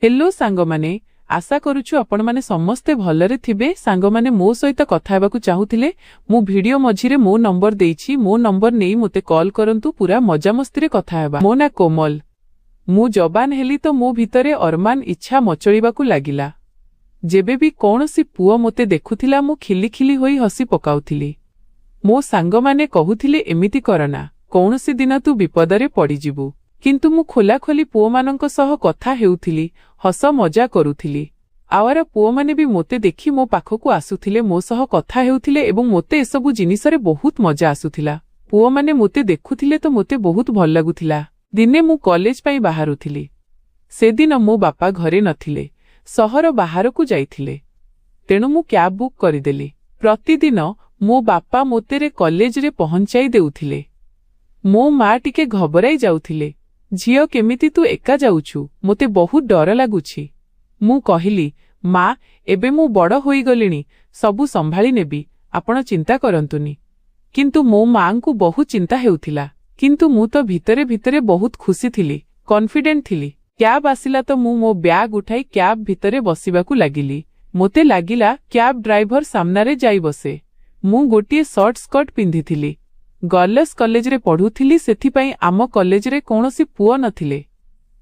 Hello सांगमाने आशा करूछु आपण माने समस्ते भलरे थिबे। सांगमाने मो सहित कथा हेबाकू चाहुथिले। मु वीडियो मझिरे मो नंबर देइछि। मो नंबर नेई मते कॉल करंतु। पूरा मजामस्ती रे कथा हेबा। मो ना कोमल। मु जबान हेली तो मो भितरे अरमान इच्छा मचळिबाकू लागिला। जेबे भी कोनोसी पुओ मते देखुथिला मु खिली खिली होई हसी पकाउथिली। मो सांगमाने कहुथिले एमिति करना, कोनोसी दिन तू विपदरे पड़ी जिबु। किंतु मु खोला खोली पुओ मानंक सह कथा हेउथिली, हस मजा करुथिली। आवार पुओ माने भी मोते देखि मो पाखकू आसुथिले, मो सह कथा हेउथिले एवं मोते एसबु जिनिसरे बहुत मजा आसुथिला। पुओ माने मोते देखुथिले तो मोते बहुत भल लागुथिला। दिने मु कॉलेज पई बाहरुथिली। से दिन मो बापा घरे नथिले, सहर बाहरकू जाइथिले। तेणु मु कैब बुक करिदेली। प्रतिदिन मो बापा मोतेरे कॉलेज रे पहुंचाई देउथिले। मो मां टिके घबराई जाउथिले। झियो केमिति तू एका जाउछु, मोते बहुत डर लागुछि। मु कहिली, मां एबे मु बड़ होई गलिनी, सबु संभाली नेबी, आपण चिंता करंतुनी। किंतु मो मां को बहुत चिंता हेउथिला। किंतु मु तो भितरे भितरे बहुत खुशी थिली, कॉन्फिडेंट थिली। कैब आसिला तो मु मो बैग उठाई कैब भितरे बसिबाकू लागिली। मोते लागिला कैब ड्राइवर सामनारे जाई बसे। मु गोटिए शॉर्ट स्कर्ट पिंधिथिली। गर्ल्स कॉलेज रे पढुथिली, सेथिपाई आम कॉलेज रे कोनोसी पुओ नथिले।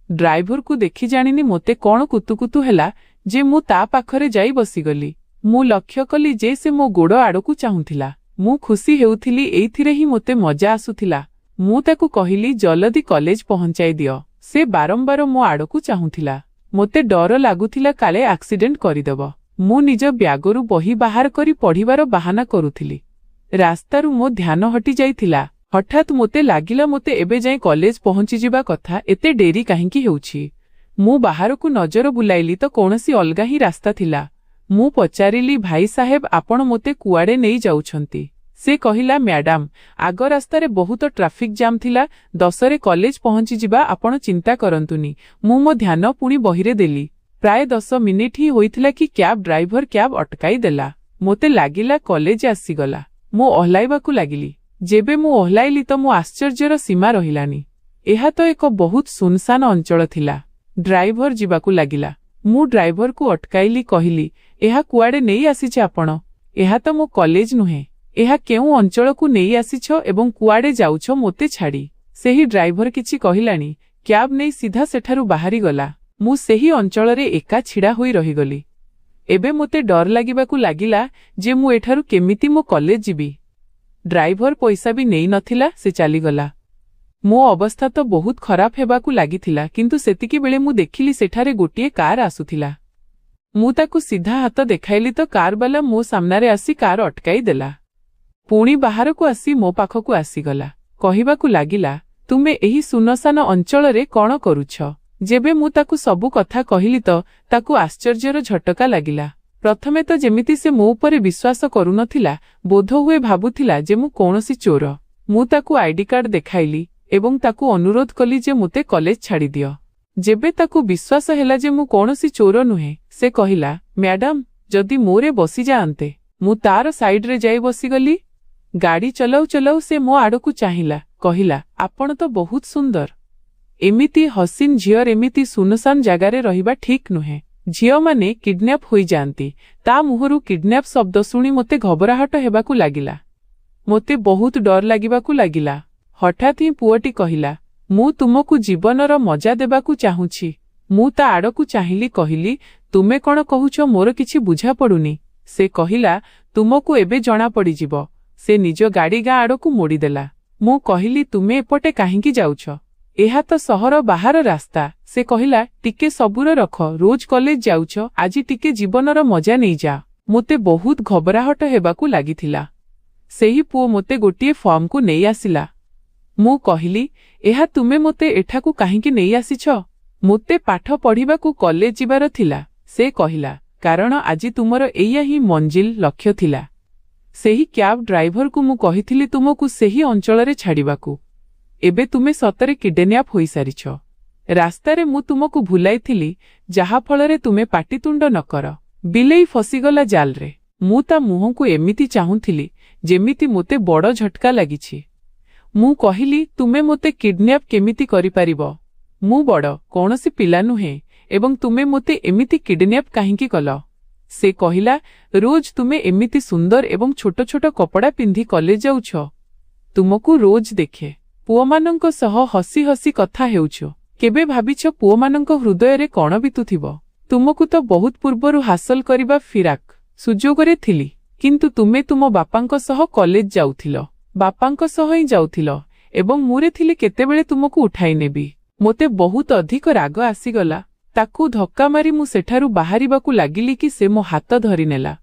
ड्राइवर को देखि जानिनी मोते कोन कुतुकुतु हेला जे मु ता पाखरे जाई बसिगली। मु लक्ष्य कली जे से मो गोड़ आड़कू चाहुथिला। मु खुशी हेउथिली, एइथिरे ही मोते मजा आसुथिला। मु ताकू कहिली जल्दी कॉलेज पहुंचाई दियो। से बारंबार मो आड़कू चाहुथिला। मोते डर लागुथिला काले एक्सीडेंट करिदेब। मु निज ब्यागरु बही बाहर करी पढ़िबार बाहाना करुथिली। रास्तारू मो ध्यान हटी जाइथिला। हठात मोते लागिला मोते एबे जाए कॉलेज पहुंची जिबा कथा, एते डेरी काहेकि हेउछि। मु बाहरकू नजर बुलाइली तो कोनोसी अलगा ही रास्ता थिला। मु पचारिली, भाई साहेब आपण मोते कुआडे नेई जाउछंती। से कहिला, मैडम आग रास्तारे बहुत ट्राफिक जाम थिला, 10 रे कॉलेज पहुंची जिबा, आपण चिंता करंतुनी। मु मो ध्यान पुणी बहिरे देली। प्राय 10 मिनिट ही होइथिला कि कैब ड्राइवर कैब अटकाई देला। मोते लागिला कॉलेज आसीगला। मु ओह्लाइबाकू लागिली। जेबे मु ओह्लाइली तो मो आश्चर्यर सीमा रहिलानी। एहा तो एक बहुत सुनसान अंचल थिला। ड्राइवर जिबाकू लागिला। मु ड्राइवर को अटकाइली, कहिली, एहा कुआडे नेई आसीछ आपण? एहा तो मो कॉलेज नुहे। एहा केउ अंचल को नेई आसीछ एवं कुआडे जाउछ मोते छाड़ी? सेही ड्राइवर किछि कहिलानी। कैब नेई सीधा सेठारु बाहरी गला। मु सेही अंचल रे एका छिड़ा होई रहिगली। एबे मोते डर लागिबाकू लागिला जे मु एठारु केमिति मो कॉलेज जिबी। ड्राइवर पैसा भी नेई नथिला, से चालीगला। मो अवस्था तो बहुत खराब हेबाकू लागिथिला। किंतु सेतिकी बेले मु देखिली सेठारे गोटिए कार आसुथिला। मु ताकू सीधा हाथ देखाइली तो कार वाला मो सामनारे आसी कार अटकाई देला। पुणी बाहरकू आसी मो पाखकू आसीगला। कहिबाकू लागिला, तुमे एही सुनसान अंचल रे कोन करूछ? जेबे मु ताकू सबु कथा कहिली तो ताकू आश्चर्यर झटका लागिला। प्रथमे तो जेमिति से मो उपरे विश्वास करुनथिला, बोध हुए भाबुथिला जे मु कोनोसी चोर। मु ताकू आईडी कार्ड देखाइली एवं ताकू अनुरोध कली जे मुते कॉलेज छाड़ी दियो। जेबे ताकू विश्वास हेला जे मु कोनोसी चोर नुहे, से कहिला, मैडम जदि मोरे बसी जाआंते। मु तार साइड रे जाई बसीगली। गाड़ी चलाऊ चलाऊ से मो आड़कू चाहिला, कहिला, आपण तो बहुत सुंदर। एमिति हसीन झियर एमिति सुनसान जगारे रहिबा ठीक नुहे। झियो माने किडनैप होई जांती। ता मुहरु किडनैप शब्द सुनी मोते घबराहट हेबाकू लागिला। मोते बहुत डर लागिबाकू लागिला। हठात ही पुओटी कहिला, मु तुमकू जीवनर मजा देबाकू चाहुछि। मु ता आड़कू चाहिली, कहिली, तुमे कोन कहुछ मोर किछि बुझा पडुनी। से कहिला, तुमकू एबे जणा पड़ी जिवो। से निज गाड़ी गाँ आड़कू मोड़ी देला। मु कहिली, तुमे एपटे काहेकि जाउछ? एहा तो सहर बाहर रास्ता। से कहिला, टिके सबुर रख, रोज कॉलेज जाउछ, आजी टिके जीवनर मजा नहीं जा। मोते बहुत घबराहट हेबाकू लागिथिला। सेही पुओ मोते गोटिए फॉर्म को नेई आसिला। मु कहिली, एहा तुमे मोते एठाकू काहेकि नेई आसिछ? मोते पाठ पढ़िबाकू कॉलेज जिबार थिला। से कहिला, कारण आजी तुमर एइया ही मंजिल लक्ष्य थिला। सेही कैब ड्राइवर को मु कहिथिली तुमकू सेही अंचल रे छाड़िबाकू। एबे तुमे सतरे किडनैप होई सारिछ। रास्तारे मु तुमकू भुलाइथिली, जहा फलरे तुमे पाटितुंड न कर। बिलेई फसीगला जाल रे। मु ता मुहंकू एमिति चाहुथिली जेमिति मोते बड़ झटका लागिछि। मु कहिली, तुमे मोते किडनैप केमिति करि पारिबो? मु बड़ कोनोसी पिला नुहे ଏବଂ ତୁମେ ମୋତେ ଏମିତି କିଡନାପ କାହିଁକି କଲ? ସେ କହିଲା, ରୋଜ ତୁମେ ଏମିତି ସୁନ୍ଦର ଏବଂ ଛୋଟ ଛୋଟ କପଡ଼ା ପିନ୍ଧି କଲେଜ ଯାଉଛ। ତୁମକୁ ରୋଜ ଦେଖେ। ପୁଅମାନଙ୍କ ସହ ହସି ହସି କଥା ହେଉଛ। କେବେ ଭାବିଛ ପୁଅମାନଙ୍କ ହୃଦୟରେ କଣ ବିତୁଥିବ? ତୁମକୁ ତ ବହୁତ ପୂର୍ବରୁ ହାସଲ କରିବା ଫିରାକ ସୁଯୋଗରେ ଥିଲି, କିନ୍ତୁ ତୁମେ ତୁମ ବାପାଙ୍କ ସହ କଲେଜ ଯାଉଥିଲ। ବାପାଙ୍କ ସହ ହିଁ ଯାଉଥିଲ ଏବଂ ମୁରେ ଥିଲି କେତେବେଳେ ତୁମକୁ ଉଠାଇ ନେବି। ମୋତେ ବହୁତ ଅଧିକ ରାଗ ଆସିଗଲା। ତାକୁ ଧକ୍କା ମାରି ମୁଁ ସେଠାରୁ ବାହାରିବାକୁ ଲାଗିଲି କି ସେ ମୋ ହାତ ଧରିନେଲା।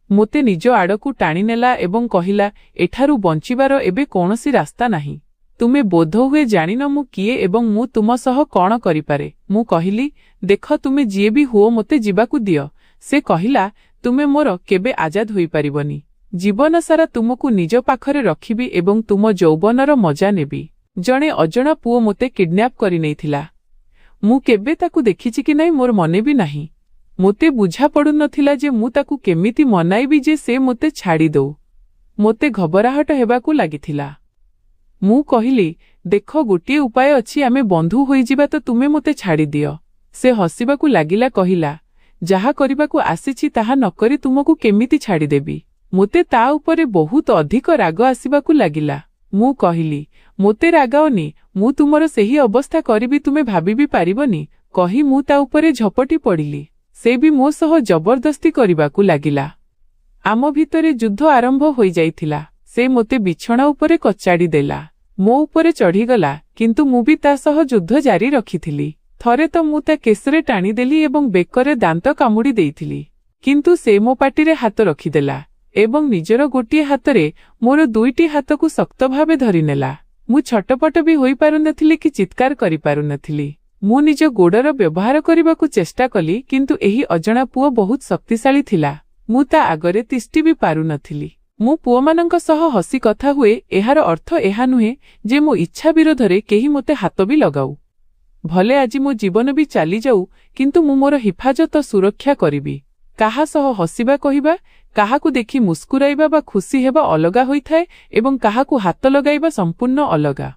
ମୋତେ ନିଜ ଆଡ଼କୁ ଟାଣିନେଲା ଏବଂ କହିଲା, ଏଠାରୁ ବଞ୍ଚିବାର ଏବେ କୌଣସି ରାସ୍ତା ନାହିଁ। ତୁମେ ବୋଧହୁଏ ଜାଣିନ ମୁଁ କିଏ ଏବଂ ମୁଁ ତୁମ ସହ କଣ କରିପାରେ। ମୁଁ କହିଲି, ଦେଖ ତୁମେ ଯିଏ ବି ହୁଅ ମୋତେ ଯିବାକୁ ଦିଅ। ସେ କହିଲା, ତୁମେ ମୋର କେବେ ଆଜାଦ ହୋଇପାରିବନି। ଜୀବନ ସାରା ତୁମକୁ ନିଜ ପାଖରେ ରଖିବି ଏବଂ ତୁମ ଯୌବନର ମଜା ନେବି। ଜଣେ ଅଜଣା ପୁଅ ମୋତେ କିଡନାପ କରିନେଇଥିଲା। ମୁଁ କେବେ ତାକୁ ଦେଖିଛି କି ନାହିଁ ମୋର ମନେ ବି ନାହିଁ। ମୋତେ ବୁଝା ପଡୁନଥିଲା ଯେ ମୁଁ ତାକୁ କେମିତି ମନାଇବି ଯେ ସେ ମୋତେ ଛାଡ଼ିଦେଉ। ମୋତେ ଘବରାହଟ ହେବାକୁ ଲାଗିଥିଲା। ମୁଁ କହିଲି, ଦେଖ ଗୋଟିଏ ଉପାୟ ଅଛି, ଆମେ ବନ୍ଧୁ ହୋଇଯିବା ତ ତୁମେ ମୋତେ ଛାଡ଼ିଦିଅ। ସେ ହସିବାକୁ ଲାଗିଲା, କହିଲା, ଯାହା କରିବାକୁ ଆସିଛି ତାହା ନକରି ତୁମକୁ କେମିତି ଛାଡ଼ିଦେବି? ମୋତେ ତା ଉପରେ ବହୁତ ଅଧିକ ରାଗ ଆସିବାକୁ ଲାଗିଲା। ମୁଁ କହିଲି, ମୋତେ ରାଗାଅନି, ମୁଁ ତୁମର ସେହି ଅବସ୍ଥା କରିବି ତୁମେ ଭାବିବି ପାରିବନି। କହି ମୁଁ ତା ଉପରେ ଝପଟି ପଡ଼ିଲି। ସେ ବି ମୋ ସହ ଜବରଦସ୍ତି କରିବାକୁ ଲାଗିଲା। ଆମ ଭିତରେ ଯୁଦ୍ଧ ଆରମ୍ଭ ହୋଇଯାଇଥିଲା। ସେ ମୋତେ ବିଛଣା ଉପରେ କଚାଡ଼ି ଦେଲା। ମୋ ଉପରେ ଚଢ଼ିଗଲା, କିନ୍ତୁ ମୁଁ ବି ତା ସହ ଯୁଦ୍ଧ ଜାରି ରଖିଥିଲି। ଥରେ ତ ମୁଁ ତା କେଶରେ ଟାଣିଦେଲି ଏବଂ ବେକରେ ଦାନ୍ତ କାମୁଡ଼ି ଦେଇଥିଲି, କିନ୍ତୁ ସେ ମୋ ପାଟିରେ ହାତ ରଖିଦେଲା ଏବଂ ନିଜର ଗୋଟିଏ ହାତରେ ମୋର ଦୁଇଟି ହାତକୁ ଶକ୍ତ ଭାବେ ଧରିନେଲା। ମୁଁ ଛଟପଟ ବି ହୋଇପାରୁନଥିଲି କି ଚିତ୍କାର କରିପାରୁନଥିଲି। ମୁଁ ନିଜ ଗୋଡ଼ର ବ୍ୟବହାର କରିବାକୁ ଚେଷ୍ଟା କଲି, କିନ୍ତୁ ଏହି ଅଜଣା ପୁଅ ବହୁତ ଶକ୍ତିଶାଳୀ ଥିଲା। ମୁଁ ତା ଆଗରେ ତିଷ୍ଠି ବି ପାରୁନଥିଲି। ମୁଁ ପୁଅମାନଙ୍କ ସହ ହସି କଥା ହୁଏ, ଏହାର ଅର୍ଥ ଏହା ନୁହେଁ ଯେ ମୋ ଇଚ୍ଛା ବିରୋଧରେ କେହି ମୋତେ ହାତ ବି ଲଗାଉ। ଭଲେ ଆଜି ମୋ ଜୀବନ ବି ଚାଲିଯାଉ, କିନ୍ତୁ ମୁଁ ମୋର ହିଫାଜତ ସୁରକ୍ଷା କରିବି। କାହା ସହ ହସିବା କହିବା, କାହାକୁ ଦେଖି ମୁସ୍କୁରାଇବା ବା ଖୁସି ହେବା ଅଲଗା ହୋଇଥାଏ ଏବଂ କାହାକୁ ହାତ ଲଗାଇବା ସମ୍ପୂର୍ଣ୍ଣ ଅଲଗା।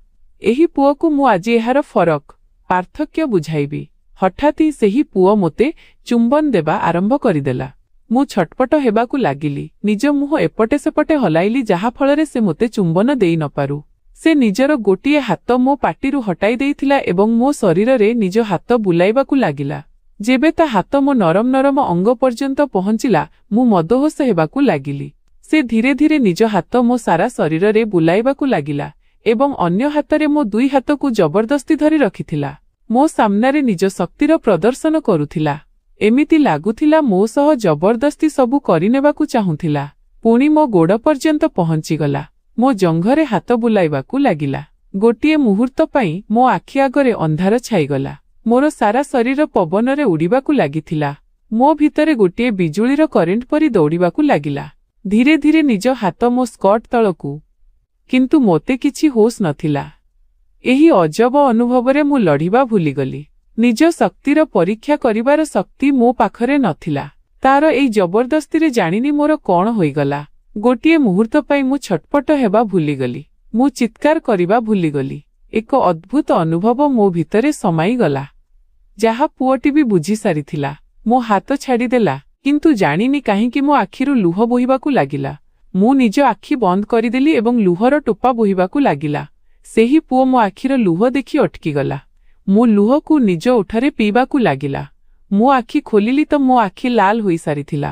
ଏହି ପୁଅକୁ ମୁଁ ଆଜି ଏହାର ଫରକ ପାର୍ଥକ୍ୟ ବୁଝାଇବି। ହଠାତ୍ ସେହି ପୁଅ ମୋତେ ଚୁମ୍ବନ ଦେବା ଆରମ୍ଭ କରିଦେଲା। ମୁଁ ଛଟପଟ ହେବାକୁ ଲାଗିଲି। ନିଜ ମୁହଁ ଏପଟେ ସେପଟେ ହଲାଇଲି, ଯାହା ଫଳରେ ସେ ମୋତେ ଚୁମ୍ବନ ଦେଇ ନପାରୁ। ସେ ନିଜର ଗୋଟିଏ ହାତ ମୋ ପାଟିରୁ ହଟାଇ ଦେଇଥିଲା ଏବଂ ମୋ ଶରୀରରେ ନିଜ ହାତ ବୁଲାଇବାକୁ ଲାଗିଲା। ଯେବେ ତା ହାତ ମୋ ନରମ ନରମ ଅଙ୍ଗ ପର୍ଯ୍ୟନ୍ତ ପହଞ୍ଚିଲା, ମୁଁ ମଦହୋଶ ହେବାକୁ ଲାଗିଲି। ସେ ଧୀରେ ଧୀରେ ନିଜ ହାତ ମୋ ସାରା ଶରୀରରେ ବୁଲାଇବାକୁ ଲାଗିଲା ଏବଂ ଅନ୍ୟ ହାତରେ ମୋ ଦୁଇ ହାତକୁ ଜବରଦସ୍ତି ଧରି ରଖିଥିଲା। ମୋ ସାମ୍ନାରେ ନିଜ ଶକ୍ତିର ପ୍ରଦର୍ଶନ କରୁଥିଲା। ଏମିତି ଲାଗୁଥିଲା ମୋ ସହ ଜବରଦସ୍ତି ସବୁ କରିନେବାକୁ ଚାହୁଁଥିଲା। ପୁଣି ମୋ ଗୋଡ଼ ପର୍ଯ୍ୟନ୍ତ ପହଞ୍ଚିଗଲା। ମୋ ଜଙ୍ଘରେ ହାତ ବୁଲାଇବାକୁ ଲାଗିଲା। ଗୋଟିଏ ମୁହୂର୍ତ୍ତ ପାଇଁ ମୋ ଆଖି ଆଗରେ ଅନ୍ଧାର ଛାଇଗଲା। ମୋର ସାରା ଶରୀର ପବନରେ ଉଡ଼ିବାକୁ ଲାଗିଥିଲା। ମୋ ଭିତରେ ଗୋଟିଏ ବିଜୁଳିର କରେଣ୍ଟ ପରି ଦୌଡ଼ିବାକୁ ଲାଗିଲା। ଧୀରେ ଧୀରେ ନିଜ ହାତ ମୋ ସ୍କର୍ଟ ତଳକୁ, କିନ୍ତୁ ମୋତେ କିଛି ହୋସ୍ ନଥିଲା। ଏହି ଅଜବ ଅନୁଭବରେ ମୁଁ ଲଢ଼ିବା ଭୁଲିଗଲି। ନିଜ ଶକ୍ତିର ପରୀକ୍ଷା କରିବାର ଶକ୍ତି ମୋ ପାଖରେ ନଥିଲା। ତାର ଏଇ ଜବରଦସ୍ତିରେ ଜାଣିନି ମୋର କଣ ହୋଇଗଲା। ଗୋଟିଏ ମୁହୂର୍ତ୍ତ ପାଇଁ ମୁଁ ଛଟପଟ ହେବା ଭୁଲିଗଲି। ମୁଁ ଚିତ୍କାର କରିବା ଭୁଲିଗଲି। ଏକ ଅଦ୍ଭୁତ ଅନୁଭବ ମୋ ଭିତରେ ସମାଇଗଲା, ଯାହା ପୁଅଟି ବି ବୁଝି ସାରିଥିଲା। ମୋ ହାତ ଛାଡ଼ିଦେଲା, କିନ୍ତୁ ଜାଣିନି କାହିଁକି ମୋ ଆଖିରୁ ଲୁହ ବୋହିବାକୁ ଲାଗିଲା। ମୁଁ ନିଜ ଆଖି ବନ୍ଦ କରିଦେଲି ଏବଂ ଲୁହର ଟୋପା ବୋହିବାକୁ ଲାଗିଲା। ସେହି ପୁଅ ମୋ ଆଖିର ଲୁହ ଦେଖି ଅଟକିଗଲା। ମୁଁ ଲୁହକୁ ନିଜ ଓଠରେ ପିଇବାକୁ ଲାଗିଲା। ମୋ ଆଖି ଖୋଲିଲି ତ ମୋ ଆଖି ଲାଲ ହୋଇସାରିଥିଲା।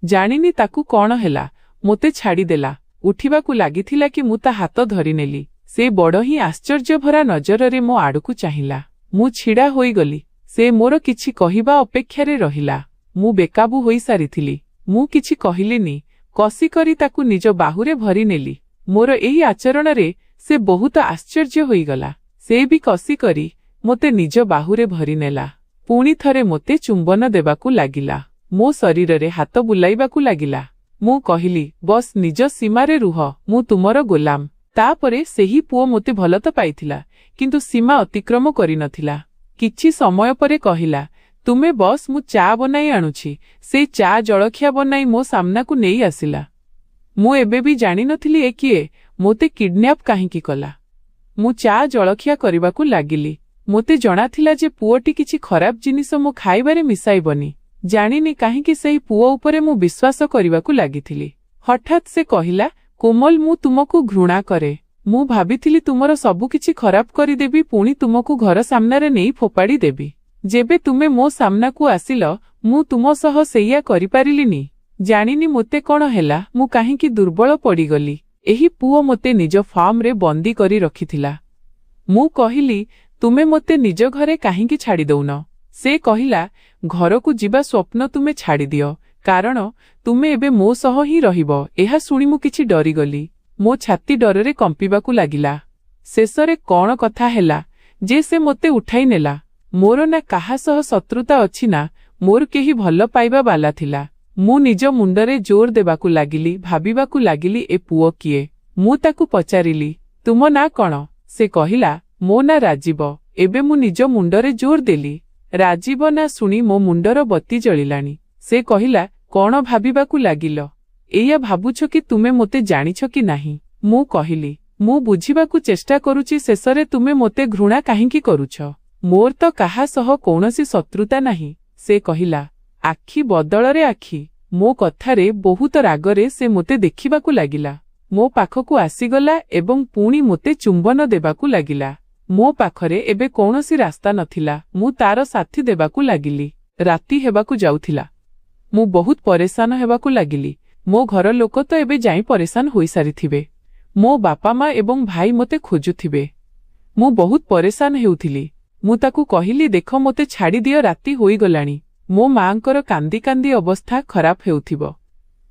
ଜାଣିନି ତାକୁ କଣ ହେଲା, ମୋତେ ଛାଡ଼ିଦେଲା। ଉଠିବାକୁ ଲାଗିଥିଲା କି ମୁଁ ତା ହାତ ଧରିନେଲି। ସେ ବଡ଼ ହିଁ ଆଶ୍ଚର୍ଯ୍ୟଭରା ନଜରରେ ମୋ ଆଡ଼କୁ ଚାହିଁଲା। ମୁଁ ଛିଡ଼ା ହୋଇଗଲି। ସେ ମୋର କିଛି କହିବା ଅପେକ୍ଷାରେ ରହିଲା। ମୁଁ ବେକାବୁ ହୋଇସାରିଥିଲି। ମୁଁ କିଛି କହିଲିନି। କଷିକରି ତାକୁ ନିଜ ବାହୁରେ ଭରିନେଲି। ମୋର ଏହି ଆଚରଣରେ ସେ ବହୁତ ଆଶ୍ଚର୍ଯ୍ୟ ହୋଇଗଲା। ସେ ବି କଷିକରି ମୋତେ ନିଜ ବାହୁରେ ଭରିନେଲା। ପୁଣି ଥରେ ମୋତେ ଚୁମ୍ବନ ଦେବାକୁ ଲାଗିଲା। ମୋ ଶରୀରରେ ହାତ ବୁଲାଇବାକୁ ଲାଗିଲା। ମୁଁ କହିଲି, ବସ୍ ନିଜ ସୀମାରେ ରୁହ, ମୁଁ ତୁମର ଗୋଲାମ। ତାପରେ ସେହି ପୁଅ ମୋତେ ଭଲ ତ ପାଇଥିଲା, କିନ୍ତୁ ସୀମା ଅତିକ୍ରମ କରିନଥିଲା। କିଛି ସମୟ ପରେ କହିଲା, ତୁମେ ବସ୍, ମୁଁ ଚା ବନାଇ ଆଣୁଛି। ସେ ଚା ଜଳଖିଆ ବନାଇ ମୋ ସାମ୍ନାକୁ ନେଇ ଆସିଲା। ମୁଁ ଏବେ ବି ଜାଣିନଥିଲି ଏ କିଏ, ମୋତେ କିଡନାପ କାହିଁକି କଲା। ମୁଁ ଚା ଜଳଖିଆ କରିବାକୁ ଲାଗିଲି। ମୋତେ ଜଣାଥିଲା ଯେ ପୁଅଟି କିଛି ଖରାପ ଜିନିଷ ମୋ ଖାଇବାରେ ମିଶାଇବନି। ଜାଣିନି କାହିଁକି ସେହି ପୁଅ ଉପରେ ମୁଁ ବିଶ୍ୱାସ କରିବାକୁ ଲାଗିଥିଲି। ହଠାତ୍ ସେ କହିଲା, କୋମଲ, ମୁଁ ତୁମକୁ ଘୃଣା କରେ। ମୁଁ ଭାବିଥିଲି ତୁମର ସବୁକିଛି ଖରାପ କରିଦେବି, ପୁଣି ତୁମକୁ ଘର ସାମ୍ନାରେ ନେଇ ଫୋପାଡ଼ି ଦେବି। ଯେବେ ତୁମେ ମୋ ସାମ୍ନାକୁ ଆସିଲ, ମୁଁ ତୁମ ସହ ସେଇଆ କରିପାରିଲିନି। ଜାଣିନି ମୋତେ କ'ଣ ହେଲା, ମୁଁ କାହିଁକି ଦୁର୍ବଳ ପଡ଼ିଗଲି। ଏହି ପୁଅ ମୋତେ ନିଜ ଫାର୍ମରେ ବନ୍ଦୀ କରି ରଖିଥିଲା। ମୁଁ କହିଲି, ତୁମେ ମୋତେ ନିଜ ଘରେ କାହିଁକି ଛାଡ଼ିଦଉନ? ସେ କହିଲା, ଘରକୁ ଯିବା ସ୍ୱପ୍ନ ତୁମେ ଛାଡ଼ିଦିଅ, କାରଣ ତୁମେ ଏବେ ମୋ ସହ ହିଁ ରହିବ। ଏହା ଶୁଣି ମୁଁ କିଛି ଡରିଗଲି। ମୋ ଛାତି ଡରରେ କମ୍ପିବାକୁ ଲାଗିଲା। ଶେଷରେ କ'ଣ କଥା ହେଲା ଯେ ସେ ମୋତେ ଉଠାଇ ନେଲା। ମୋର ନା କାହା ସହ ଶତ୍ରୁତା ଅଛି ନା ମୋର କେହି ଭଲ ପାଇବା ବାଲା ଥିଲା। ମୁଁ ନିଜ ମୁଣ୍ଡରେ ଜୋର ଦେବାକୁ ଲାଗିଲି, ଭାବିବାକୁ ଲାଗିଲି ଏ ପୁଅ କିଏ? ମୁଁ ତାକୁ ପଚାରିଲି, ତୁମ ନାଁ କ'ଣ? ସେ କହିଲା, ମୋ ନାଁ ରାଜୀବ। ଏବେ ମୁଁ ନିଜ ମୁଣ୍ଡରେ ଜୋର ଦେଲି। ରାଜୀବ ନାଁ ଶୁଣି ମୋ ମୁଣ୍ଡର ବତି ଜଳିଲାଣି। ସେ କହିଲା, କ'ଣ ଭାବିବାକୁ ଲାଗିଲ? ଏଇଆ ଭାବୁଛ କି ତୁମେ ମୋତେ ଜାଣିଛ କି ନାହିଁ? ମୁଁ କହିଲି, ମୁଁ ବୁଝିବାକୁ ଚେଷ୍ଟା କରୁଛି, ଶେଷରେ ତୁମେ ମୋତେ ଘୃଣା କାହିଁକି କରୁଛ? ମୋର ତ କାହା ସହ କୌଣସି ଶତ୍ରୁତା ନାହିଁ। ସେ କହିଲା, ଆଖି ବଦଳରେ ଆଖି। ମୋ କଥାରେ ବହୁତ ରାଗରେ ସେ ମୋତେ ଦେଖିବାକୁ ଲାଗିଲା। ମୋ ପାଖକୁ ଆସିଗଲା ଏବଂ ପୁଣି ମୋତେ ଚୁମ୍ବନ ଦେବାକୁ ଲାଗିଲା। ମୋ ପାଖରେ ଏବେ କୌଣସି ରାସ୍ତା ନଥିଲା। ମୁଁ ତାର ସାଥି ଦେବାକୁ ଲାଗିଲି। ରାତି ହେବାକୁ ଯାଉଥିଲା। ମୁଁ ବହୁତ ପରେଶାନ ହେବାକୁ ଲାଗିଲି। ମୋ ଘର ଲୋକ ତ ଏବେ ଯାଇ ପରେଶାନ ହୋଇସାରିଥିବେ। ମୋ ବାପା ମା ଏବଂ ଭାଇ ମୋତେ ଖୋଜୁଥିବେ। ମୁଁ ବହୁତ ପରେଶାନ ହେଉଥିଲି। ମୁଁ ତାକୁ କହିଲି, ଦେଖ, ମୋତେ ଛାଡ଼ିଦିଅ, ରାତି ହୋଇଗଲାଣି। ମୋ ମାଆଙ୍କର କାନ୍ଦି କାନ୍ଦି ଅବସ୍ଥା ଖରାପ ହେଉଥିବ।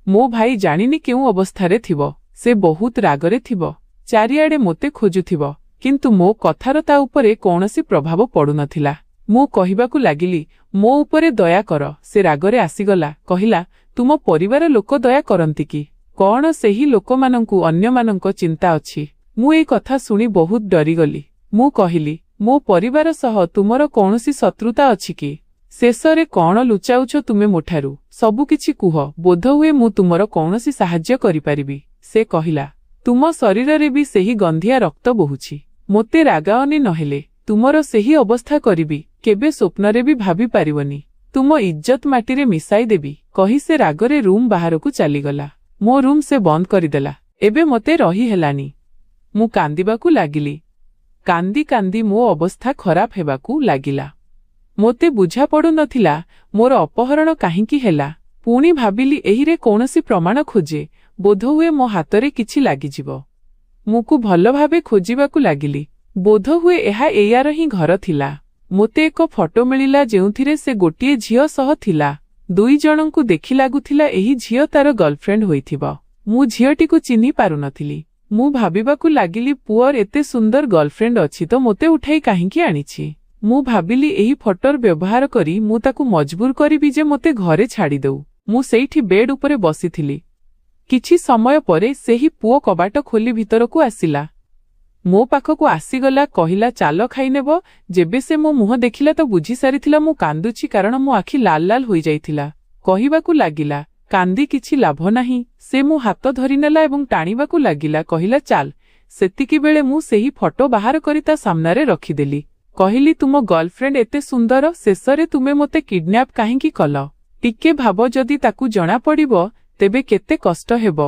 ମୋ ଭାଇ ଜାଣିନି କେଉଁ ଅବସ୍ଥାରେ ଥିବ। ସେ ବହୁତ ରାଗରେ ଥିବ। ଚାରିଆଡ଼େ ମୋତେ ଖୋଜୁଥିବ। କିନ୍ତୁ ମୋ କଥାର ତା ଉପରେ କୌଣସି ପ୍ରଭାବ ପଡ଼ୁନଥିଲା। ମୁଁ କହିବାକୁ ଲାଗିଲି, ମୋ ଉପରେ ଦୟା କର। ସେ ରାଗରେ ଆସିଗଲା, କହିଲା, ତୁମ ପରିବାର ଲୋକ ଦୟା କରନ୍ତି କି? କ'ଣ ସେହି ଲୋକମାନଙ୍କୁ ଅନ୍ୟମାନଙ୍କ ଚିନ୍ତା ଅଛି? ମୁଁ ଏହି କଥା ଶୁଣି ବହୁତ ଡରିଗଲି। ମୁଁ କହିଲି, ମୋ ପରିବାର ସହ ତୁମର କୌଣସି ଶତ୍ରୁତା ଅଛି କି? ଶେଷରେ କ'ଣ ଲୁଚାଉଛ ତୁମେ ମୋଠାରୁ? ସବୁକିଛି କୁହ, ବୋଧହୁଏ ମୁଁ ତୁମର କୌଣସି ସାହାଯ୍ୟ କରିପାରିବି। ସେ କହିଲା, ତୁମ ଶରୀରରେ ବି ସେହି ଗନ୍ଧିଆ ରକ୍ତ ବୋହୁଛି। ମୋତେ ରାଗାଅନି, ନହେଲେ ତୁମର ସେହି ଅବସ୍ଥା କରିବି କେବେ ସ୍ୱପ୍ନରେ ବି ଭାବି ପାରିବନି। ତୁମ ଇଜ୍ଜତ ମାଟିରେ ମିଶାଇ ଦେବି। କହି ସେ ରାଗରେ ରୁମ୍ ବାହାରକୁ ଚାଲିଗଲା। ମୋ ରୁମ୍ ସେ ବନ୍ଦ କରିଦେଲା। ଏବେ ମୋତେ ରହି ହେଲାନି। ମୁଁ କାନ୍ଦିବାକୁ ଲାଗିଲି। କାନ୍ଦି କାନ୍ଦି ମୋ ଅବସ୍ଥା ଖରାପ ହେବାକୁ ଲାଗିଲା। ମୋତେ ବୁଝାପଡ଼ୁନଥିଲା ମୋର ଅପହରଣ କାହିଁକି ହେଲା। ପୁଣି ଭାବିଲି, ଏହିରେ କୌଣସି ପ୍ରମାଣ ଖୋଜେ, ବୋଧହୁଏ ମୋ ହାତରେ କିଛି ଲାଗିଯିବ। ମୁକୁ ଭଲ ଭାବେ ଖୋଜିବାକୁ ଲାଗିଲି। ବୋଧହୁଏ ଏହା ଏୟାର ହିଁ ଘର ଥିଲା। ମୋତେ ଏକ ଫଟୋ ମିଳିଲା ଯେଉଁଥିରେ ସେ ଗୋଟିଏ ଝିଅ ସହ ଥିଲା। ଦୁଇ ଜଣଙ୍କୁ ଦେଖି ଲାଗୁଥିଲା ଏହି ଝିଅ ତାର ଗର୍ଲଫ୍ରେଣ୍ଡ ହୋଇଥିବ। ମୁଁ ଝିଅଟିକୁ ଚିହ୍ନି ପାରୁନଥିଲି। ମୁଁ ଭାବିବାକୁ ଲାଗିଲି, ପୁଅର ଏତେ ସୁନ୍ଦର ଗର୍ଲଫ୍ରେଣ୍ଡ ଅଛି ତ ମୋତେ ଉଠାଇ କାହିଁକି ଆଣିଛି? ମୁଁ ଭାବିଲି, ଏହି ଫଟୋର ବ୍ୟବହାର କରି ମୁଁ ତାକୁ ମଜବୁର କରିବି ଯେ ମୋତେ ଘରେ ଛାଡ଼ିଦେଉ। ମୁଁ ସେଇଠି ବେଡ୍ ଉପରେ ବସିଥିଲି। କିଛି ସମୟ ପରେ ସେହି ପୁଅ କବାଟ ଖୋଲି ଭିତରକୁ ଆସିଲା। ମୋ ପାଖକୁ ଆସିଗଲା, କହିଲା, ଚାଲ ଖାଇନେବ। ଯେବେ ସେ ମୋ ମୁହଁ ଦେଖିଲା ତ ବୁଝିସାରିଥିଲା ମୁଁ କାନ୍ଦୁଛି, କାରଣ ମୋ ଆଖି ଲାଲ ଲାଲ ହୋଇଯାଇଥିଲା। କହିବାକୁ ଲାଗିଲା, କାନ୍ଦି କିଛି ଲାଭ ନାହିଁ। ସେ ମୋ ହାତ ଧରିନେଲା ଏବଂ ଟାଣିବାକୁ ଲାଗିଲା, କହିଲା, ଚାଲ। ସେତିକିବେଳେ ମୁଁ ସେହି ଫଟୋ ବାହାର କରି ତା ସାମ୍ନାରେ ରଖିଦେଲି। କହିଲି, ତୁମ ଗର୍ଲଫ୍ରେଣ୍ଡ ଏତେ ସୁନ୍ଦର, ଶେଷରେ ତୁମେ ମୋତେ କିଡ୍ନାପ୍ କାହିଁକି କଲ? ଟିକେ ଭାବ, ଯଦି ତାକୁ ଜଣାପଡ଼ିବ ତେବେ କେତେ କଷ୍ଟ ହେବ।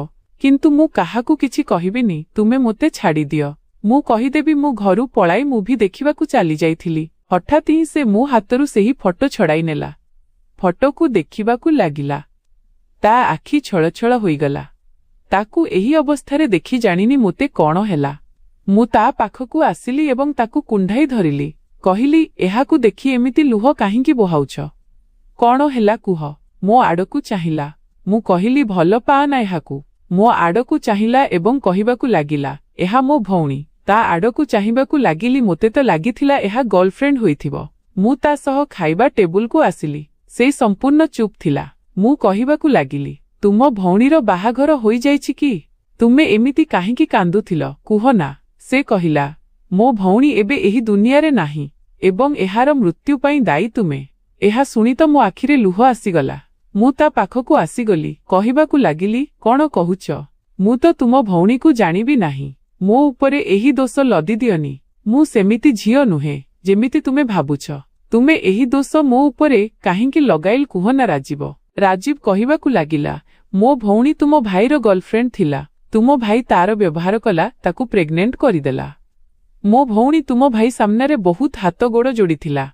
କିନ୍ତୁ ମୁଁ କାହାକୁ କିଛି କହିବିନି। ତୁମେ ମୋତେ ଛାଡ଼ିଦିଅ। ମୁଁ କହିଦେବି ମୁଁ ଘରୁ ପଳାଇ ମୁଭି ଦେଖିବାକୁ ଚାଲିଯାଇଥିଲି। ହଠାତ୍ ହିଁ ସେ ମୋ ହାତରୁ ସେହି ଫଟୋ ଛଡ଼ାଇ ନେଲା। ଫଟୋକୁ ଦେଖିବାକୁ ଲାଗିଲା। ତା ଆଖି ଛଳଛଳ ହୋଇଗଲା। ତାକୁ ଏହି ଅବସ୍ଥାରେ ଦେଖି ଜାଣିନି ମୋତେ କ'ଣ ହେଲା। ମୁଁ ତା ପାଖକୁ ଆସିଲି ଏବଂ ତାକୁ କୁଣ୍ଢାଇ ଧରିଲି। କହିଲି, ଏହାକୁ ଦେଖି ଏମିତି ଲୁହ କାହିଁକି ବୋହାଉଛ? କ'ଣ ହେଲା କୁହ? ମୋ ଆଡ଼କୁ ଚାହିଁଲା। ମୁଁ କହିଲି, ଭଲ ପାଆ ନା ଏହାକୁ? ମୋ ଆଡ଼କୁ ଚାହିଁଲା ଏବଂ କହିବାକୁ ଲାଗିଲା, ଏହା ମୋ ଭଉଣୀ। ତା ଆଡ଼କୁ ଚାହିଁବାକୁ ଲାଗିଲି। ମୋତେ ତ ଲାଗିଥିଲା ଏହା ଗର୍ଲଫ୍ରେଣ୍ଡ ହୋଇଥିବ। ମୁଁ ତା ସହ ଖାଇବା ଟେବୁଲକୁ ଆସିଲି। ସେ ସମ୍ପୂର୍ଣ୍ଣ ଚୁପ୍ ଥିଲା। ମୁଁ କହିବାକୁ ଲାଗିଲି, ତୁମ ଭଉଣୀର ବାହାଘର ହୋଇଯାଇଛି କି? ତୁମେ ଏମିତି କାହିଁକି କାନ୍ଦୁଥିଲ, କୁହ ନା? ସେ କହିଲା, ମୋ ଭଉଣୀ ଏବେ ଏହି ଦୁନିଆରେ ନାହିଁ ଏବଂ ଏହାର ମୃତ୍ୟୁ ପାଇଁ ଦାୟୀ ତୁମେ। ଏହା ଶୁଣି ତ ମୋ ଆଖିରେ ଲୁହ ଆସିଗଲା। ମୁଁ ତା ପାଖକୁ ଆସିଗଲି। କହିବାକୁ ଲାଗିଲି, କ'ଣ କହୁଛ? ମୁଁ ତ ତୁମ ଭଉଣୀକୁ ଜାଣିବି ନାହିଁ। ମୋ ଉପରେ ଏହି ଦୋଷ ଲଦି ଦିଅନି। ମୁଁ ସେମିତି ଝିଅ ନୁହେଁ। ଯେମିତି ତୁମେ ଭାବୁଛ। ତୁମେ ଏହି ଦୋଷ ମୋ ଉପରେ କାହିଁକି ଲଗାଇଲ କୁହ ନା ରାଜୀବ। ରାଜୀବ କହିବାକୁ ଲାଗିଲା, ମୋ ଭଉଣୀ ତୁମ ଭାଇର ଗର୍ଲଫ୍ରେଣ୍ଡ ଥିଲା। ତୁମ ଭାଇ ତାର ବ୍ୟବହାର କଲା, ତାକୁ ପ୍ରେଗନେଣ୍ଟ କରିଦେଲା। ମୋ ଭଉଣୀ ତୁମ ଭାଇ ସାମ୍ନାରେ ବହୁତ ହାତ ଗୋଡ଼ ଯୋଡ଼ିଥିଲା।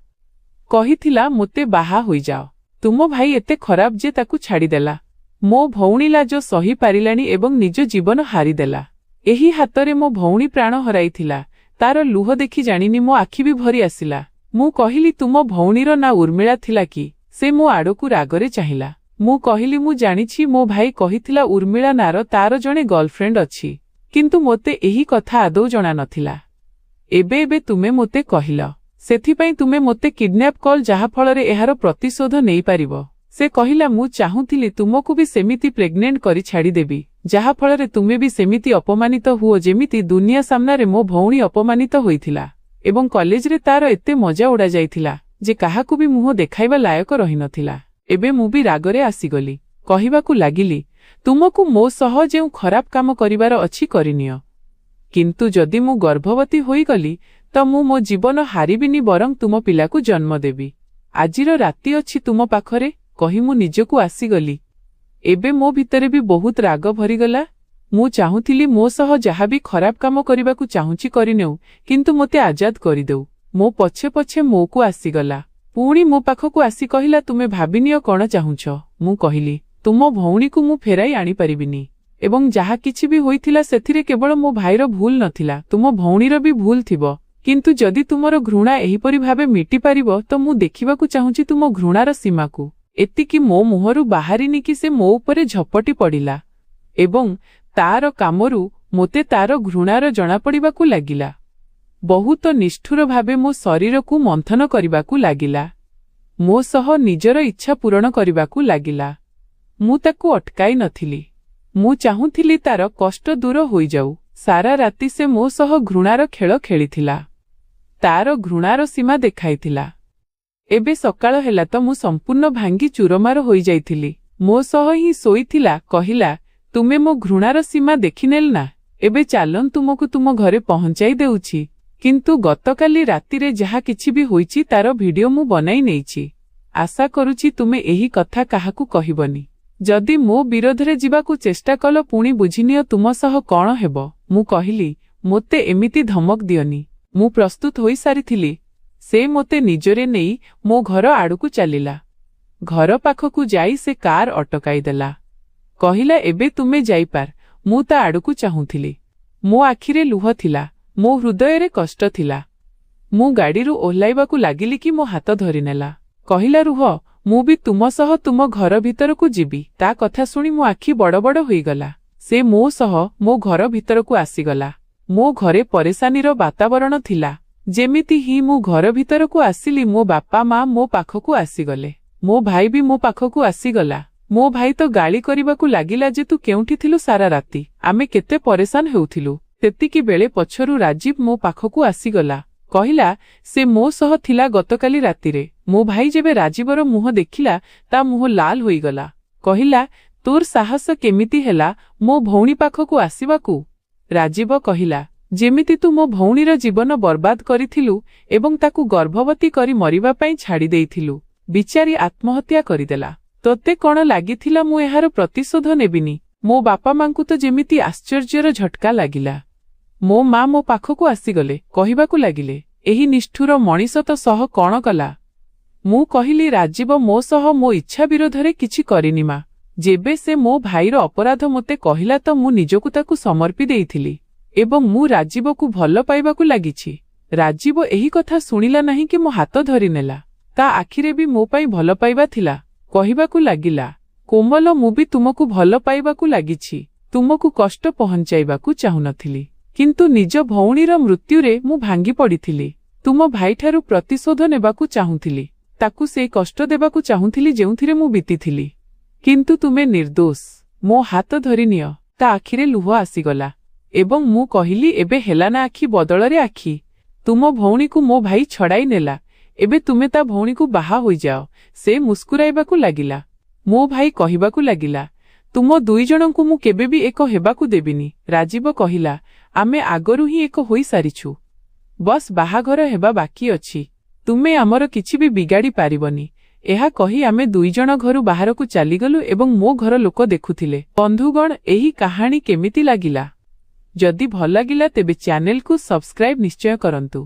କହିଥିଲା ମୋତେ ବାହା ହୋଇଯାଅ। ତୁମ ଭାଇ ଏତେ ଖରାପ ଯେ ତାକୁ ଛାଡ଼ିଦେଲା। ମୋ ଭଉଣୀ ଲାଜ ସହି ପାରିଲାଣି ଏବଂ ନିଜ ଜୀବନ ହାରିଦେଲା। ଏହି ହାତରେ ମୋ ଭଉଣୀ ପ୍ରାଣ ହରାଇଥିଲା। ତାର ଲୁହ ଦେଖି ଜାଣିନି ମୋ ଆଖି ବି ଭରି ଆସିଲା। ମୁଁ କହିଲି ତୁମ ଭଉଣୀର ନାଁ ଉର୍ମିଳା ଥିଲା କି? ସେ ମୋ ଆଡ଼କୁ ରାଗରେ ଚାହିଁଲା। ମୁଁ କହିଲି ମୁଁ ଜାଣିଛି, ମୋ ଭାଇ କହିଥିଲା ଉର୍ମିଳା ନାଁର ତାର ଜଣେ ଗର୍ଲଫ୍ରେଣ୍ଡ ଅଛି, କିନ୍ତୁ ମୋତେ ଏହି କଥା ଆଦୌ ଜଣା ନଥିଲା। ଏବେ ଏବେ ତୁମେ ମୋତେ କହିଲ, ସେଥିପାଇଁ ତୁମେ ମୋତେ କିଡ୍ନାପ୍ କଲ, ଯାହାଫଳରେ ଏହାର ପ୍ରତିଶୋଧ ନେଇପାରିବ। ସେ କହିଲା, ମୁଁ ଚାହୁଁଥିଲି ତୁମକୁ ବି ସେମିତି ପ୍ରେଗନେଣ୍ଟ କରି ଛାଡ଼ିଦେବି, ଯାହାଫଳରେ ତୁମେ ବି ସେମିତି ଅପମାନିତ ହୁଅ ଯେମିତି ଦୁନିଆ ସାମ୍ନାରେ ମୋ ଭଉଣୀ ଅପମାନିତ ହୋଇଥିଲା ଏବଂ କଲେଜରେ ତାର ଏତେ ମଜା ଉଡ଼ାଯାଇଥିଲା ଯେ କାହାକୁ ବି ମୁହଁ ଦେଖାଇବା ଲାୟକ ରହିନଥିଲା। ଏବେ ମୁଁ ବି ରାଗରେ ଆସିଗଲି। କହିବାକୁ ଲାଗିଲି, ତୁମକୁ ମୋ ସହ ଯେଉଁ ଖରାପ କାମ କରିବାର ଅଛି କରିନିଅ, କିନ୍ତୁ ଯଦି ମୁଁ ଗର୍ଭବତୀ ହୋଇଗଲି ତ ମୁଁ ମୋ ଜୀବନ ହାରିବିନି, ବରଂ ତୁମ ପିଲାକୁ ଜନ୍ମ ଦେବି। ଆଜିର ରାତି ଅଛି ତୁମ ପାଖରେ, କହି ମୁଁ ନିଜକୁ ଆସିଗଲି। ଏବେ ମୋ ଭିତରେ ବି ବହୁତ ରାଗ ଭରିଗଲା। ମୁଁ ଚାହୁଁଥିଲି ମୋ ସହ ଯାହାବି ଖରାପ କାମ କରିବାକୁ ଚାହୁଁଛି କରିନେଉ, କିନ୍ତୁ ମୋତେ ଆଜାଦ କରିଦେଉ। ମୋ ପଛେ ପଛେ ମୋକୁ ଆସିଗଲା। ପୁଣି ମୋ ପାଖକୁ ଆସି କହିଲା, ତୁମେ ଭାବିନିଅ କ'ଣ ଚାହୁଁଛ। ମୁଁ କହିଲି, ତୁମ ଭଉଣୀକୁ ମୁଁ ଫେରାଇ ଆଣିପାରିବିନି ଏବଂ ଯାହା କିଛି ବି ହୋଇଥିଲା ସେଥିରେ କେବଳ ମୋ ଭାଇର ଭୁଲ ନଥିଲା, ତୁମ ଭଉଣୀର ବି ଭୁଲ ଥିବ। କିନ୍ତୁ ଯଦି ତୁମର ଘୃଣା ଏହିପରି ଭାବେ ମିଟିପାରିବ ତ ମୁଁ ଦେଖିବାକୁ ଚାହୁଁଛି ତୁମ ଘୃଣାର ସୀମାକୁ। ଏତିକି ମୋ ମୁହଁରୁ ବାହାରିନି କି ସେ ମୋ ଉପରେ ଝପଟି ପଡ଼ିଲା ଏବଂ ତାର କାମରୁ ମୋତେ ତାର ଘୃଣାର ଜଣାପଡ଼ିବାକୁ ଲାଗିଲା। ବହୁତ ନିଷ୍ଠୁର ଭାବେ ମୋ ଶରୀରକୁ ମନ୍ଥନ କରିବାକୁ ଲାଗିଲା। ମୋ ସହ ନିଜର ଇଚ୍ଛା ପୂରଣ କରିବାକୁ ଲାଗିଲା। ମୁଁ ତାକୁ ଅଟକାଇ ନଥିଲି। ମୁଁ ଚାହୁଁଥିଲି ତାର କଷ୍ଟ ଦୂର ହୋଇଯାଉ। ସାରା ରାତି ସେ ମୋ ସହ ଘୃଣାର ଖେଳ ଖେଳିଥିଲା, ତାର ଘୃଣାର ସୀମା ଦେଖାଇଥିଲା। ଏବେ ସକାଳ ହେଲା ତ ମୁଁ ସମ୍ପୂର୍ଣ୍ଣ ଭାଙ୍ଗି ଚୁରମାର ହୋଇଯାଇଥିଲି। ମୋ ସହ ହିଁ ଶୋଇଥିଲା। କହିଲା, ତୁମେ ମୋ ଘୃଣାର ସୀମା ଦେଖିନେଲ ନା, ଏବେ ଚାଲନ୍ ତୁମକୁ ତୁମ ଘରେ ପହଞ୍ଚାଇ ଦେଉଛି। କିନ୍ତୁ ଗତକାଲି ରାତିରେ ଯାହା କିଛି ବି ହୋଇଛି ତାର ଭିଡିଓ ମୁଁ ବନାଇ ନେଇଛି। ଆଶା କରୁଛି ତୁମେ ଏହି କଥା କାହାକୁ କହିବନି। ଯଦି ମୋ ବିରୋଧରେ ଯିବାକୁ ଚେଷ୍ଟା କଲ ପୁଣି ବୁଝିନିଅ ତୁମ ସହ କ'ଣ ହେବ। ମୁଁ କହିଲି, ମୋତେ ଏମିତି ଧମକ ଦିଅନି। ମୁଁ ପ୍ରସ୍ତୁତ ହୋଇସାରିଥିଲି। ସେ ମୋତେ ନିଜରେ ନେଇ ମୋ ଘର ଆଡ଼କୁ ଚାଲିଲା। ଘର ପାଖକୁ ଯାଇ ସେ କାର ଅଟକାଇଦେଲା। କହିଲା, ଏବେ ତୁମେ ଯାଇପାର। ମୁଁ ତା ଆଡ଼କୁ ଚାହୁଁଥିଲି। ମୋ ଆଖିରେ ଲୁହ ଥିଲା, ମୋ ହୃଦୟରେ କଷ୍ଟ ଥିଲା। ମୁଁ ଗାଡ଼ିରୁ ଓହ୍ଲାଇବାକୁ ଲାଗିଲି କି ମୋ ହାତ ଧରିନେଲା। କହିଲା, ରୁହ, ମୁଁ ବି ତୁମ ସହ ତୁମ ଘର ଭିତରକୁ ଯିବି। ତା କଥା ଶୁଣି ମୋ ଆଖି ବଡ଼ ବଡ଼ ହୋଇଗଲା। ସେ ମୋ ସହ ମୋ ଘର ଭିତରକୁ ଆସିଗଲା। ମୋ ଘରେ ପରେଶାନୀର ବାତାବରଣ ଥିଲା। ଯେମିତି ହିଁ ମୁଁ ଘର ଭିତରକୁ ଆସିଲି ମୋ ବାପା ମା ମୋ ପାଖକୁ ଆସିଗଲେ। ମୋ ଭାଇ ବି ମୋ ପାଖକୁ ଆସିଗଲା। ମୋ ଭାଇ ତ ଗାଳି କରିବାକୁ ଲାଗିଲା ଯେ ତୁ କେଉଁଠି ଥିଲୁ ସାରା ରାତି, ଆମେ କେତେ ପରେଶାନ ହେଉଥିଲୁ। ସେତିକି ବେଳେ ପଛରୁ ରାଜୀବ ମୋ ପାଖକୁ ଆସିଗଲା। କହିଲା, ସେ ମୋ ସହ ଥିଲା ଗତକାଲି ରାତିରେ। ମୋ ଭାଇ ଯେବେ ରାଜୀବର ମୁହଁ ଦେଖିଲା ତା ମୁହଁ ଲାଲ ହୋଇଗଲା। କହିଲା, ତୋର ସାହସ କେମିତି ହେଲା ମୋ ଭଉଣୀ ପାଖକୁ ଆସିବାକୁ? ରାଜୀବ କହିଲା, ଯେମିତି ତୁ ମୋ ଭଉଣୀର ଜୀବନ ବର୍ବାଦ କରିଥିଲୁ ଏବଂ ତାକୁ ଗର୍ଭବତୀ କରି ମରିବା ପାଇଁ ଛାଡ଼ି ଦେଇଥିଲୁ। ବିଚାରୀ ଆତ୍ମହତ୍ୟା କରିଦେଲା। ତୋତେ କ'ଣ ଲାଗିଥିଲା ମୁଁ ଏହାର ପ୍ରତିଶୋଧ ନେବିନି? ମୋ ବାପା ମାଙ୍କୁ ତ ଯେମିତି ଆଶ୍ଚର୍ଯ୍ୟର ଝଟକା ଲାଗିଲା। ମୋ ମା ମୋ ପାଖକୁ ଆସିଗଲେ, କହିବାକୁ ଲାଗିଲେ, ଏହି ନିଷ୍ଠୁର ମଣିଷ ତ ସହ କ'ଣ କଲା? ମୁଁ କହିଲି, ରାଜୀବ ମୋ ସହ ମୋ ଇଚ୍ଛା ବିରୋଧରେ କିଛି କରିନି ମା। ଯେବେ ସେ ମୋ ଭାଇର ଅପରାଧ ମୋତେ କହିଲା ତ ମୁଁ ନିଜକୁ ତାକୁ ସମର୍ପି ଦେଇଥିଲି ଏବଂ ମୁଁ ରାଜୀବକୁ ଭଲ ପାଇବାକୁ ଲାଗିଛି। ରାଜୀବ ଏହି କଥା ଶୁଣିଲା ନାହିଁ କି ମୋ ହାତ ଧରିନେଲା। ତା ଆଖିରେ ବି ମୋ ପାଇଁ ଭଲ ପାଇବା ଥିଲା। କହିବାକୁ ଲାଗିଲା, କୋମଲ, ମୁଁ ବି ତୁମକୁ ଭଲ ପାଇବାକୁ ଲାଗିଛି। ତୁମକୁ କଷ୍ଟ ପହଞ୍ଚାଇବାକୁ ଚାହୁଁନଥିଲି, କିନ୍ତୁ ନିଜ ଭଉଣୀର ମୃତ୍ୟୁରେ ମୁଁ ଭାଙ୍ଗି ପଡ଼ିଥିଲି। ତୁମ ଭାଇଠାରୁ ପ୍ରତିଶୋଧ ନେବାକୁ ଚାହୁଁଥିଲି। ତାକୁ ସେଇ କଷ୍ଟ ଦେବାକୁ ଚାହୁଁଥିଲି ଯେଉଁଥିରେ ମୁଁ ବିତିଥିଲି। କିନ୍ତୁ ତୁମେ ନିର୍ଦ୍ଦୋଷ। ମୋ ହାତ ଧରିନିଅ। ତା ଆଖିରେ ଲୁହ ଆସିଗଲା ଏବଂ ମୁଁ କହିଲି, ଏବେ ହେଲା ନା ଆଖି ବଦଳରେ ଆଖି। ତୁମ ଭଉଣୀକୁ ମୋ ଭାଇ ଛଡ଼ାଇ ନେଲା। ଏବେ ତୁମେ ତା ଭଉଣୀକୁ ବାହା ହୋଇଯାଅ। ସେ ମୁସ୍କୁରାଇବାକୁ ଲାଗିଲା। ମୋ ଭାଇ କହିବାକୁ ଲାଗିଲା, ତୁମ ଦୁଇଜଣଙ୍କୁ ମୁଁ କେବେ ବି ଏକ ହେବାକୁ ଦେବିନି। ରାଜୀବ କହିଲା, ଆମେ ଆଗରୁ ହିଁ ଏକ ହୋଇସାରିଛୁ। ବସ୍ ବାହାଘର ହେବା ବାକି ଅଛି। ତୁମେ ଆମର କିଛି ବି ବିଗାଡ଼ି ପାରିବନି। ଏହା କହି ଆମେ ଦୁଇଜଣ ଘରୁ ବାହାରକୁ ଚାଲିଗଲୁ ଏବଂ ମୋ ଘର ଲୋକ ଦେଖୁଥିଲେ। ବନ୍ଧୁଗଣ, ଏହି କାହାଣୀ କେମିତି ଲାଗିଲା? ଯଦି ଭଲ ଲାଗିଲା ତେବେ ଚ୍ୟାନେଲକୁ ସବସ୍କ୍ରାଇବ୍ ନିଶ୍ଚୟ କରନ୍ତୁ।